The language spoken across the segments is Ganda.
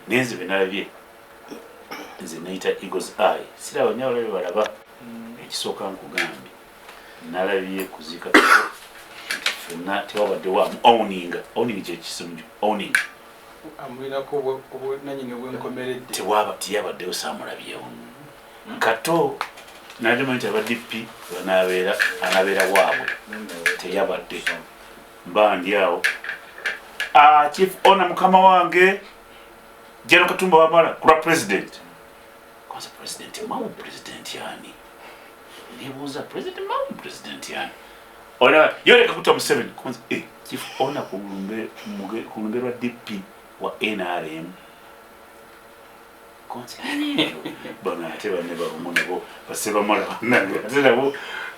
nenze benalabye nze nayita eagle's eye siraba nyawalabe balaba ekisooka nkugambye nalabye kuziika fenna tewabadde wa owning kyekisumju owning amulirako obwenanyini bwenkomeredde teyabaddeyo saamulabyewo Kato nadima nti aba DP anabeera waabwe teyabadde mba ndi awo chief ona mukama wange Jeno Katumba Wamala kula president kwanza president mawu president yani nibuuza president mawu president yani ona yoleka kuta Museveni kwanza chief ona kulumberwa DP wa NRM kwanza bana ate banne barumuna bo baseba mala banange ate nabo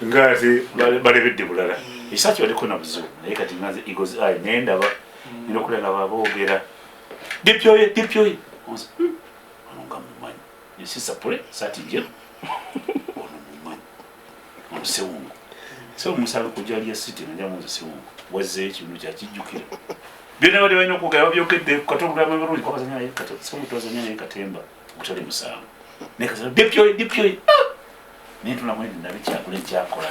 ngati balebedde bulala isaki waliko na buzibu naye kati nganze eagle's eye nendaba ninokulala baboogera dipyoye kwanza anonga mumanyi nesisapule sati je ono mumanyi ono sewungu so musala kujalia city najamuza sewungu wazze ekintu kyakijjukira byonna bali balina okugaba byokedde katongulama birungi kwabazanya kati somu tozanya naye katemba utali musango nekasala dipyoye nentula mwene ndabe kyakula ekyakola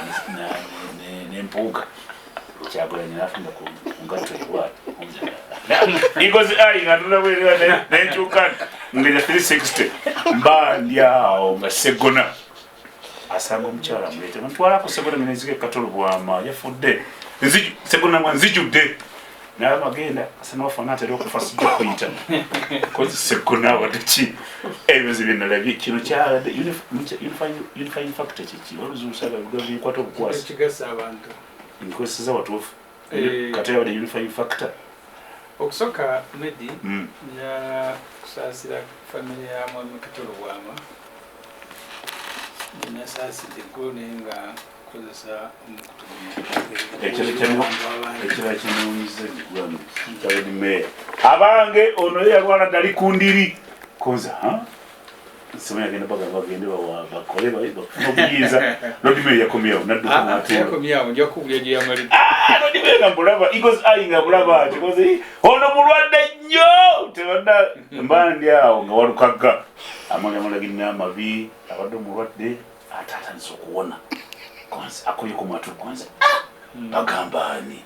nempuuga kyakula nyinafunda ku ngatto ewat eagle's eye ngatula bwerewa nenkyukana ngenya 360 mba ndyaawo nga segona asanga omukyala mulete ntwalako segona ngenezike Kato Lubwama yafudde segona mwa nzijudde naye magenda asana wafana atera okufa sijja kuyita kozi segona wadeki ebyozi byenalabye kino kya unifying factor kiki oluzuusaba bigabi bikwata obukwasi kigasa abantu nkozesa watuufu Kato yabadde unifying factor okusoka Medi ya kusaasira family ya Mwami Kato Lubwama nasaaside gone nga kozesa ekira kimuunyiza egigwamu kyawedi meya abange ono yalwala ddali kundiri koza nsema yagenda bagamba bagende bakole obuyinza lodimeya yakomyawo nadduka nayakomyawo nja kubulya gye yamalidde lodimeya nga mbulaba eagle's eye nga bulaba ati koze ono mulwadde nnyo tebadda mba ndi awo nga walukagga amagirina amabi abadde omulwadde ate atandise okuwona kwanza akoye ku matu kwanza bagamba ani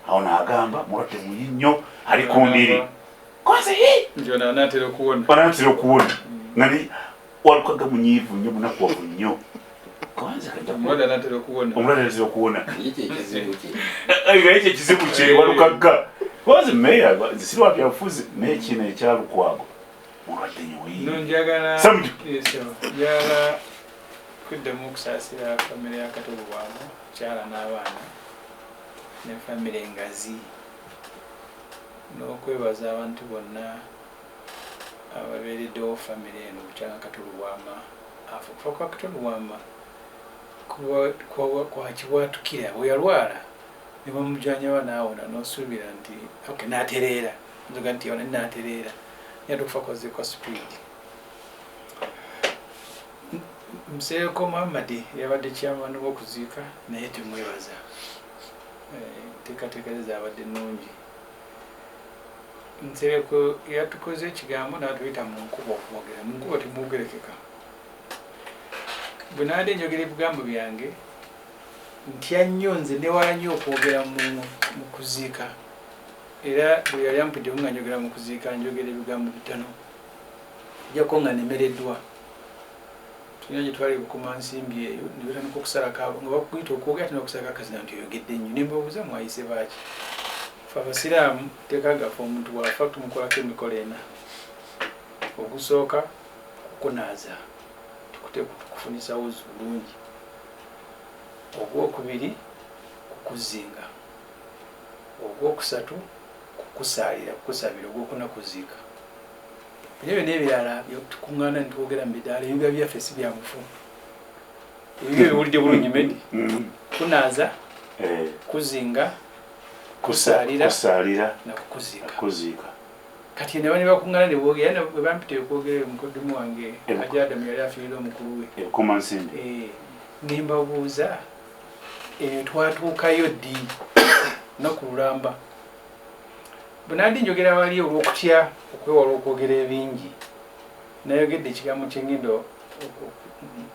awo naagamba mulwadde muyi nnyo ali kundiri kwanza njona anatera okuwona ngani walukagga munyiivu nnyo munakuwavu nnyo kwanza omulwadde anatera okuwona ekyo ekizibu kye walukagga kwanza meya sirwapyafuzi naye kino ekyalukwago mulwadde nnyo njagala kuddamu okusaasira famire ya Kato Lubwama kyala n'abaana ne famire engazi n'okwebaza abantu bonna ababeereddewo famire eno kukyala Kato Lubwama okufa kwa Kato Lubwama kwakibwatukira bwe yalwala ne bamujjanjaba n'awona n'osuubira nti n'atereera nzoga nti yona n'atereera yadde okufa kwa speed Mseeko Muhammad yabadde chairman w'okuziika naye tumwebaza teekateeka ze zabadde nnungi Nsereko yatukoze ekigambo n'atuyita mu nkuba okwogera mu nkuba temwogerekeka bwe naadde njogera ebigambo byange ntya nnyo nze newala nnyo okwogera mu kuziika era bwe yali ampuddewo nga njogera mu kuziika njogera ebigambo bitano jjako nga nemereddwa tulina gye twali bukuma nsimbi eyo ne batandika okusalako nga bakuyita okwogera tina okusalako akazina nti oyogedde nnyo ne mbabuuza mwayise baaki fe abasiraamu teeka gaffe omuntu wafa tumukolako emikolo ena ogusooka kukunaaza kufunisa wuzi bulungi ogwokubiri kukuzinga ogwokusatu kukusaalira kukusabira ogwokuna kuziika ebyo n'ebirala tukuŋŋaana ne twogera mu Ddala ebiba byaffe si byamufu ebyo biwulidde bulungi Medi kunaaza kuzinga kusaalira nakukuziika kati ne bane bakuŋŋaana ne boogera bwe bampita okwogera omukoddomu wange Ajadamu yali afiirira omukulu we ne mbabuuza eyo twatuukayo ddi naku Lulamba Bunandi njogera wali olw'okutya okwewala okwogera ebingi. Nayogedde ekigambo ky'engendo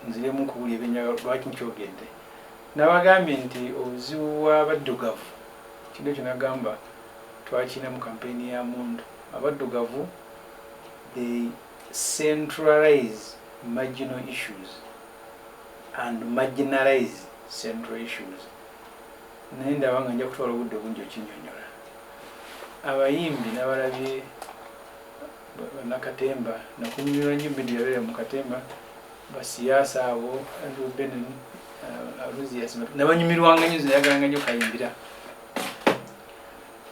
nziremu okuwulya ebyenjagala lwaki nkyogedde. Nabagambye nti obuzibu bw'abaddugavu kino kyenagamba twakina mu kampeyini ya Muntu. Abaddugavu they centralize marginal issues and marginalize central issues. Naye ndaba nga nja kutwala obudde bungi okinnyonnyola. Abayimbi n'abalabye Nakatemba nakunyunyula nnyo bbindi yabeera mu Katemba basiyaasa abo Andrew Benin Aluzias nabanyumirwanga nnyo nayagalanga nnyo kayimbira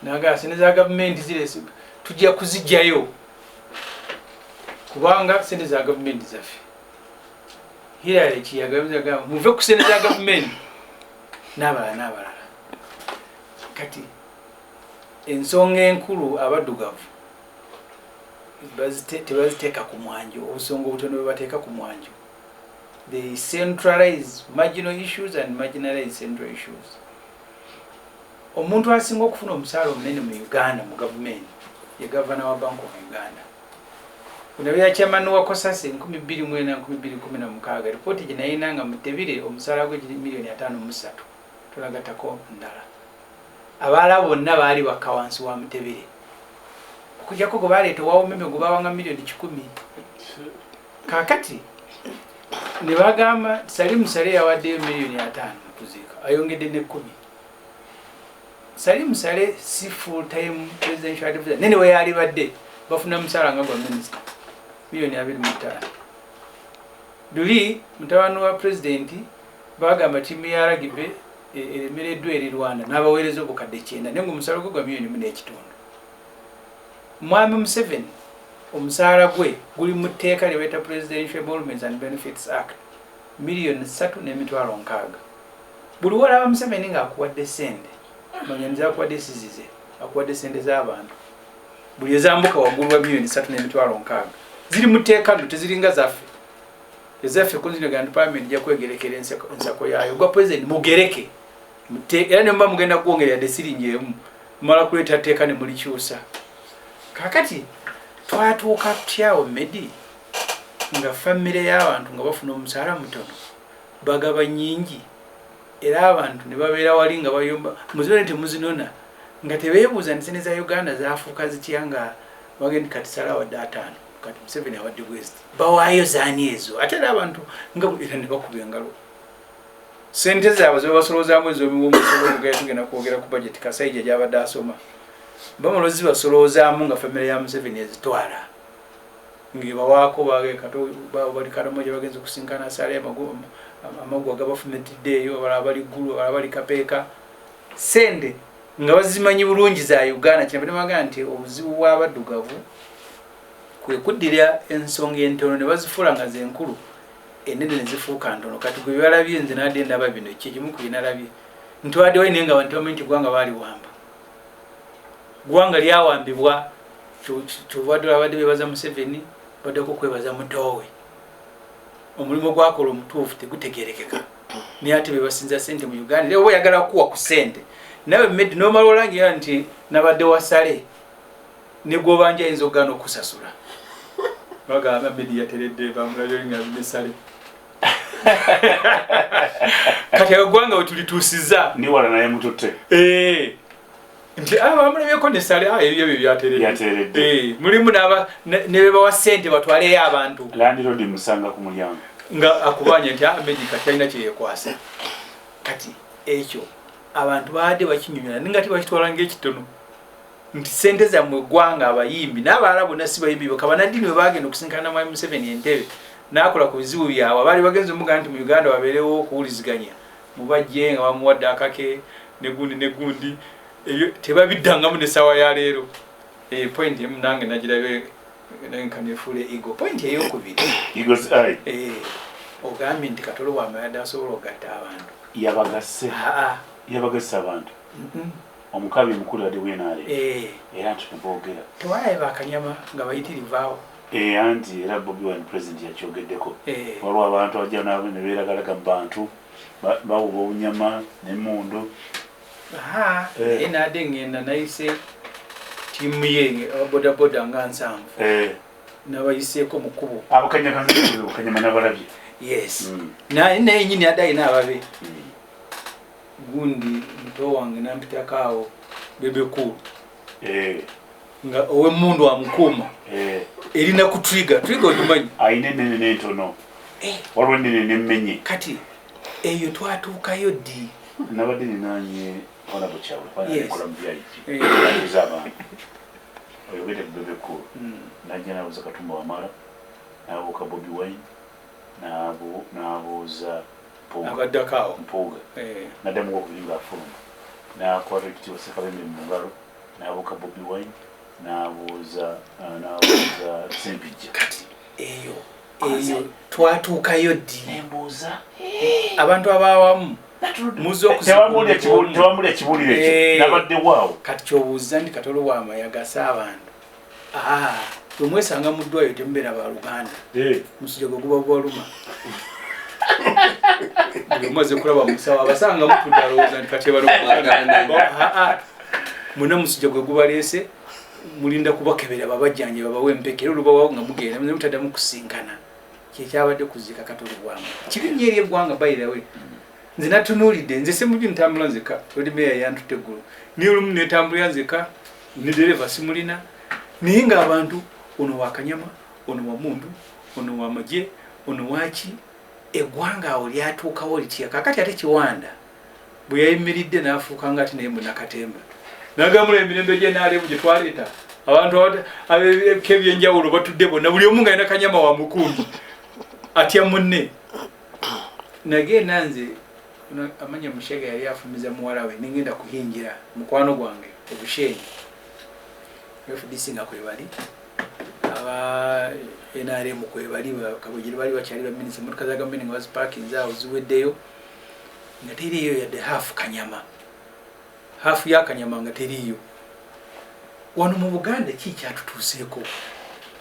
naga sente za gavumenti zirese tujja kuzijjayo kubanga sente za gavumenti zaffe Hillary kiyagamba muve ku sente za gavumenti n'abalala kati ensonga enkulu abaddugavu tebaziteeka ku mwanjo obusonga obutono bwe bateeka ku mwanjo. They centralize marginal issues and marginalize central issues. Omuntu asinga okufuna omusaala omunene mu Uganda mu gavumenti ye gavana wa Bank of Uganda. Unabeera chairman wa Kosase 2014-2016 ripooti gye nayina nga Mutebire omusaala gwe giri $5,300,000 tulagattako Ddala. Abaala bonna baali bakka wansi wa Mutebire. Okujjako gwe baleeta owawomeme gwe bawanga $1,010,000. Kaakati ne bagamba Salimu Sale yawaddeyo $5,000,000 okuziika ayongedde ne 10. Salimu Sale si full time presidential advisor nene we yali badde bafuna musaala nga gwa minister $2,500,000. Duli mutabani wa president bagamba timu ya rugby eremereddwa eri Rwanda n'abaweereza obukadde 9 naye ng'omusaala gwe gwa $1,000,000. Mwami Museveni omusaala gwe guli mu tteeka lye bayita Presidential Emoluments and Benefits Act $3,60,000. Buli walaba Museveni ng'akuwadde ssente manya nzakuwadde sizize akuwadde ssente z'abantu buli ezambuka waggulu wa $3,60,000 ziri mu tteeka ndo teziringa zaffe ezaffe Constitutional Parliament ejja kwegerekera ensako yaayo gwa president mugereke era ne muba mugenda kwongera yadde siringi emu mumala kuleeta tteeka ne mulikyusa. Kakati twatuuka tutyawo Medi nga famire y'abantu nga bafuna omusaala mutono bagaba nnyingi era abantu ne babeera wali nga bayomba muzibone temuzinona nga tebeebuuza nti sente za Uganda zaafuuka zitya nga bagenda kati sala awadde 5 kati Museveni awadde West bawaayo zaani ezo ate era abantu nga era ne bakuba engalo sente zaabwe ze basolozaamu ez'omuwoomusolo tugenda kwogera ku budget Kasaija gy'abadde asoma bamalozi basolozaamu nga famire ya Museveni ezitwala ngebawaako bali Karamoja bagenze kusinkana sale amagwa agabafumitiddeeyo abalala bali ggulu abalala bali Kapeeka sente nga bazimanyi bulungi za Uganda kyabadde bagamba nti obuzibu bw'abaddugavu kwe kuddira ensonga entono ne bazifuula nga zenkulu enene ne zifuuka ntono kati gwe byalabye nze nadde ndaba bino kikimu ku binalabye ntwadde waine nga bantamenti gwanga baali wamba gwanga lyawambibwa kyovadde abadde bebaza Museveni baddeko kwebaza mutoowe omulimu gwakola omutuufu tegutegerekeka naye ate bebasinza ssente mu Uganda era oba oyagala kuwa ku ssente nawe Medi n'omala olangira nti nabadde wasale ne gw'obanja ayinza okugaana okusasula bagamba Medi yateredde bamulabye nga binesale kati agwanga we tulituusiza ni wala naye mututte nti bamulabyeko nesale ebyo byateredde mulimu ne bebawa ssente batwaleyo abantu landirodi musanga ku mulyango nga akubanya nti Medi kati alina kyeyekwasa kati ekyo abantu baadde bakinyonyola ninga tibakitwala ng'ekitono nti ssente zammwe eggwanga abayimbi n'abalala bonna si bayimbi kabanaddiini bwe bagenda okusinkana Mwami Museveni entebe n'akola ku bizibu byabwe abaali bagenza omugamba nti mu Uganda wabeerewo okuwuliziganya mubajje nga bamuwadde akake negundi ebyo tebabiddangamu n'essaawa ya leero point emu nange nagirabe nenkanefuule ego point ey'okubiri ogambye nti Kato Lubwama yadde asobola okugatta abantu yabagasse abantu omukabi mukulu yadde bwenaale era nti tuboogera tewalaba akanyama nga bayitirivu anti era Bobi Wine president yakyogeddeko waliwo abantu abajja nabo ne beeragalaga mu bantu bawuba obunyama n'emmundu naye nadde ngenda nayise tiimu ye bodaboda nga 7 n'abayiseeko mu kkubo abakanyama n'abalabye yes naye nyini adayina ababe gundi muto wange nampitako awo bebekulu nga ow'emmundu amukuuma erina ku trigger ogimanyi ayina enene n'entono waliwo enene n'emmenye kati eyo twatuukayo ddi nabadde ninanye olabo kyawe kola mubyayiki abantu oyogedde ku bebekulu najja nabuuza Katumba Wamala nabuuka Bobi Wine nabuuza abaddakaawo mpuuga naddamu okubinga afuluma nakwata ekitiibwa Ssekabembe mu ngalo nabuuka Bobi Wine nabuuza Sempijja kati eyo twatuukayo ddi nembuuza abantu abawamu tewamuli ekibuliro ekyo nabadde waawo kati kyobuuza ndi Kato Lubwama yagasa abantu bwe mwesanga mu ddwaliro temubeera baluganda musujja gwe guba gwaluma omaze kulaba musawo abasanga mutudalowooza nti kati baluganda muna musujja gwe gubaleese mulinda kubakebera babajjanje babawe empekero lubawo nga mugenda mutaddamu kusinkana kyekyabadde kuziika Kato Lubwama kirinnya eri eggwanga bayirawe nze natunuulidde nze Ssemuju ntambula nzeka oli meya yantutte eggulu niyo olumu netambulira nzeka ne dereva simulina naye ng'abantu ono wakanyama ono wamundu ono wamagye ono waki eggwanga awo lyatuukawo litya kakati ate Kiwanda bwe yayimiridde n'afuuka nga ati naye munakatemba nagamula emirembe gye n'aleemu gye twaleeta abantu ab'ebika ebyenjawulo batudde bonna buli omu nga alina kanyama wa mukuumi atya munne nagenda nze amanya Mushega yali afumiza muwala we nengenda kuhingira mukwano gwange Obushenyi FDC nga kwe bali aba NRM kwe bali kabujiri bali bakyali ba minister motoka za gavumenti nga baziparking zaawo ziweddeyo nga teriyo yadde hafu kanyama hafu ya kanyama nga teriyo wano mu Buganda ki kyatutuuseeko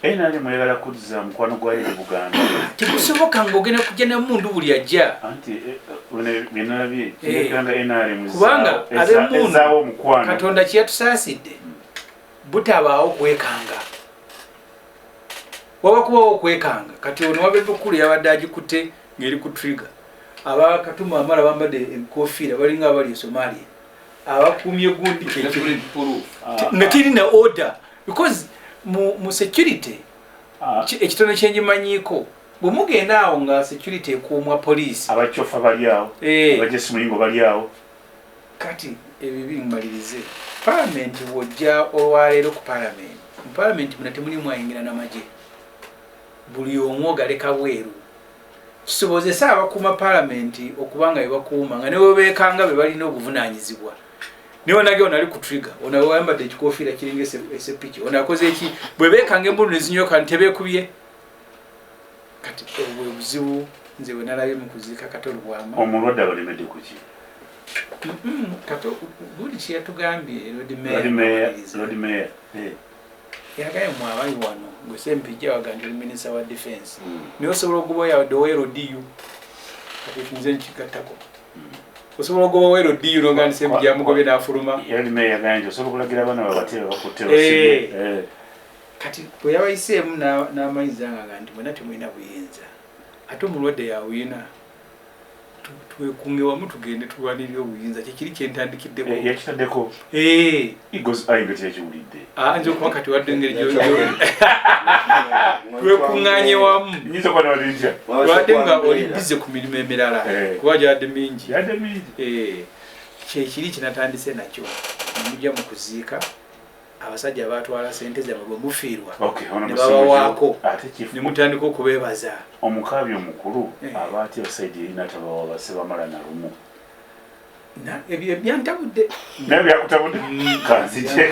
NRM yagala kuzza mukwano gwayo mu Buganda tekusoboka ng'ogenda kujja na mundu buli ajja anti binalabye kigamba NRM kubanga ab'emundu Katonda kyeyatusaasidde butabaawo kwekanga waba kubawo okwekanga kati ono wabebukulu yabadde agikutte ng'eri ku trigger aba Katumba Wamala bambadde enkofiira balinga abali e Somalia abakuumye gundi nga tirina order because mu security ekitono kyenjimanyiiko bwe mugenda awo nga security ekuumwa poliisi abacofa bali awo abajesimulingo bali awo kati ebyo bimalirize palamenti bw'ojja olwaleero ku palamenti mu palamenti muna temulimu ayingira n'amagye buli omu ogaleka bweru kisobozesa abakuuma palamenti okubanga bebakuuma nga ne bwebeekanga be balina obuvunaanyizibwa niwe nage onali ku trigger ono wayambadde ekikofiira kiringa esepiki ono akoze eki bwe beekanga embulu ne zinyoka ntebekubye kati obwe buzibu nze we nalabye mu kuziika Kato Lubwama omulwadde abalemedde ku ki Kato buli kye yatugambye Lord Mayor yagaye mu abayi wano gwe Sempijja wagambye minisita wa defense niwe osobola okuba yawadde owero diyu kati nze nkigattako osobola okuba owero diyu n'ogamba nti Sempijja yamugobye n'afuluma Lord Mayor yagambye osobola okulagira abaana babatebe bakutte kati bwe yabayiseemu n'amayizi anga nti mwena temulina buyinza ate omulwadde yawuyina twekunge wamu tugende tulwanirire obuyinza kyekiri kyentandikidde yakitaddeko tekiwulidde nze okuba kati wadde engeri twekuŋŋaanye wamu wadde nga oli bize ku mirimu emirala kuba gyadde mingi kyekiri kinatandise nakyo nemujja mu kuziika abasajja abatwala sente zaabwe bwe mufiirwa ne babawaako ne mutandika okubeebaza omukaabi omukulu abaati basaidi erina tabawa base bamala na lumu ebyo ebyantabudde naye byakutabudde kanzije